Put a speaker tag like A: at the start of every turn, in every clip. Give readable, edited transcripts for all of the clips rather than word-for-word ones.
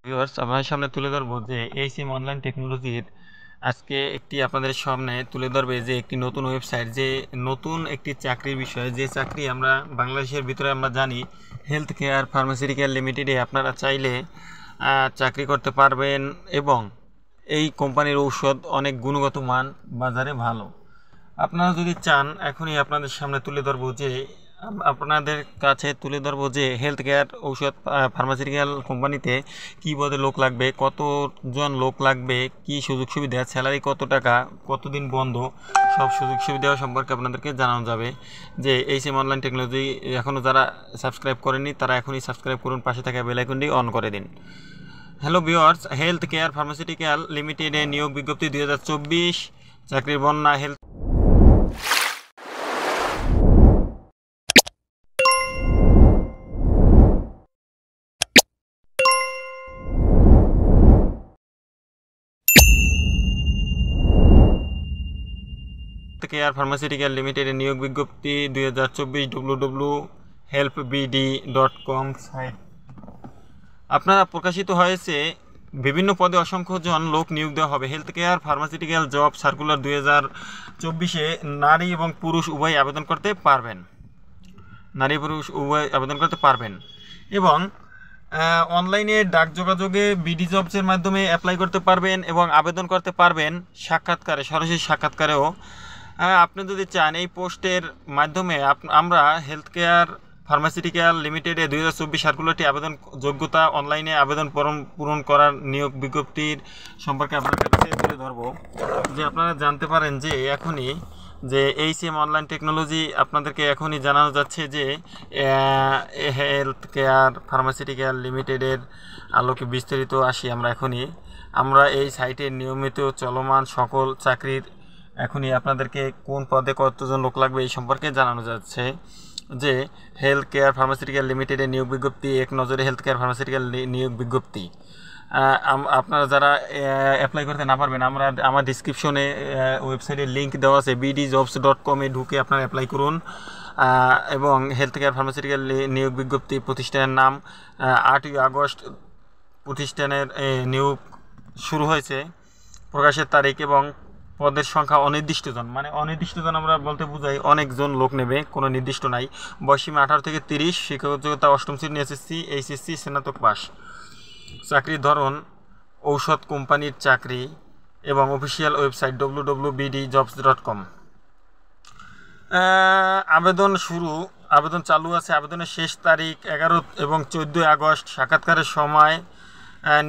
A: Viewers আপনাদের সামনে তুলে ধরবো যে এইচএম অনলাইন টেকনোলজির আজকে একটি আপনাদের সামনে তুলে ধরবে যে একটি নতুন ওয়েবসাইট, যে নতুন একটি চাকরির বিষয়, যে চাকরি আমরা বাংলাদেশের ভিতরে আমরা জানি হেলথ কেয়ার ফার্মাসিউটিক্যাল লিমিটেডে আপনারা চাইলে চাকরি করতে পারবেন এবং এই কোম্পানির ঔষধ অনেক গুণগত মান, বাজারে ভালো। আপনারা যদি চান এখনই আপনাদের সামনে তুলে ধরবো যে আপনাদের কাছে তুলে ধরবো যে হেলথ কেয়ার ঔষধ ফার্মাসিউটিক্যাল কোম্পানিতে কী পদে লোক লাগবে, কতজন লোক লাগবে, কি সুযোগ সুবিধা, স্যালারি কত টাকা, কতদিন বন্ধ, সব সুযোগ সুবিধা সম্পর্কে আপনাদেরকে জানানো যাবে। যে এইচএম অনলাইন টেকনোলজি এখনও যারা সাবস্ক্রাইব করেনি তারা এখনই সাবস্ক্রাইব করুন, পাশে থাকা বেল আইকনটি অন করে দিন। Hello viewers, health care pharmaceutical লিমিটেডে নিয়োগ বিজ্ঞপ্তি 2024, চাকরির বন্যা। হেলথ কেয়ার ফার্মাসিউটিক্যাল লিমিটেডের নিয়োগ বিজ্ঞপ্তি 2024 www.helpbd.com সাইট আপনারা প্রকাশিত হয়েছে। বিভিন্ন পদে অসংখ্য জন লোক নিয়োগ দেওয়া হবে। Health care pharmaceutical job circular 2024-এ নারী এবং পুরুষ উভয় আবেদন করতে পারবেন। নারী পুরুষ উভয় আবেদন করতে পারবেন এবং অনলাইনে ডাক যোগাযোগে বিডি জবসের মাধ্যমে অ্যাপ্লাই করতে পারবেন এবং আবেদন করতে পারবেন সাক্ষাৎকারে, সরাসরি সাক্ষাৎকারেও। আপনি যদি চান এই পোস্টের মাধ্যমে আমরা হেলথ কেয়ার ফার্মাসিউটিক্যাল লিমিটেডে 2024 সার্কুলারটি আবেদন যোগ্যতা, অনলাইনে আবেদন পূরণ করার নিয়োগ বিজ্ঞপ্তির সম্পর্কে আপনাদের কাছে তুলে ধরবো, যে আপনারা জানতে পারেন যে এখনই যে এইচএম অনলাইন টেকনোলজি আপনাদেরকে এখনই জানানো যাচ্ছে যে হেলথ কেয়ার ফার্মাসিউটিক্যাল লিমিটেডের আলোকে বিস্তারিত আসি আমরা এই সাইটে নিয়মিত চলমান সকল চাকরির এখনই আপনাদেরকে কোন পদে কতজন লোক লাগবে এই সম্পর্কে জানানো যাচ্ছে। যে হেলথ কেয়ার ফার্মাসিউটিক্যাল লিমিটেডের নিয়োগ বিজ্ঞপ্তি, এক নজরে হেলথ কেয়ার ফার্মাসিউটিক্যাল নিয়োগ বিজ্ঞপ্তি। আপনারা যারা অ্যাপ্লাই করতে না পারবেন, আমার ডিসক্রিপশনে ওয়েবসাইটের লিঙ্ক দেওয়া আছে, bdjobs.com-এ ঢুকে আপনারা অ্যাপ্লাই করুন। এবং হেলথ কেয়ার ফার্মাসিউটিক্যাল নিয়োগ বিজ্ঞপ্তি, প্রতিষ্ঠানের নাম 8ই আগস্ট প্রতিষ্ঠানের নিয়োগ শুরু হয়েছে, প্রকাশের তারিখ এবং পদের সংখ্যা অনির্দিষ্ট জন, মানে অনির্দিষ্ট জন আমরা বলতে বুঝাই অনেকজন লোক নেবে, কোনো নির্দিষ্ট নাই। বয়সীমা 18 থেকে 30, শিক্ষাগত যোগ্যতা 8ম শ্রেণী এসএসসি, এইচএসসি, স্নাতক পাস। চাকরির ধরন ঔষধ কোম্পানির চাকরি এবং অফিসিয়াল ওয়েবসাইট www.bdjobs.com। আবেদন চালু আছে। আবেদনের শেষ তারিখ 11 এবং 14 আগস্ট। সাক্ষাৎকারের সময়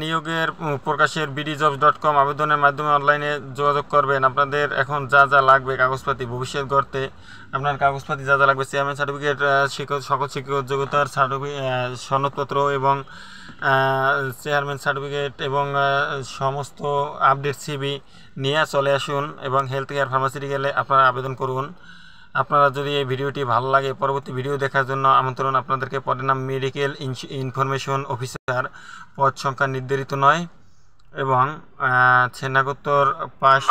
A: নিয়োগের প্রকাশের bdjobs.com। আবেদনের মাধ্যমে অনলাইনে যোগাযোগ করবেন। আপনাদের এখন যা যা লাগবে কাগজপাতি, ভবিষ্যৎ গড়তে আপনার কাগজপাতি যা যা লাগবে, চেয়ারম্যান সার্টিফিকেট, সকল শিক্ষক যোগ্যতার সনদপত্র এবং চেয়ারম্যান সার্টিফিকেট এবং সমস্ত আপডেট সিভি নিয়ে চলে আসুন এবং হেলথ কেয়ার ফার্মাসিউটিক্যালে আপনারা আবেদন করুন। আপনারা যদি এই ভিডিওটি ভালো লাগে, পরবর্তী ভিডিও দেখার জন্য আমন্ত্রণ আপনাদেরকে। পদের নাম মেডিকেল ইনফরমেশন অফিসার, পদ সংখ্যা নির্ধারিত নয় এবং স্নাতকোত্তর পাস।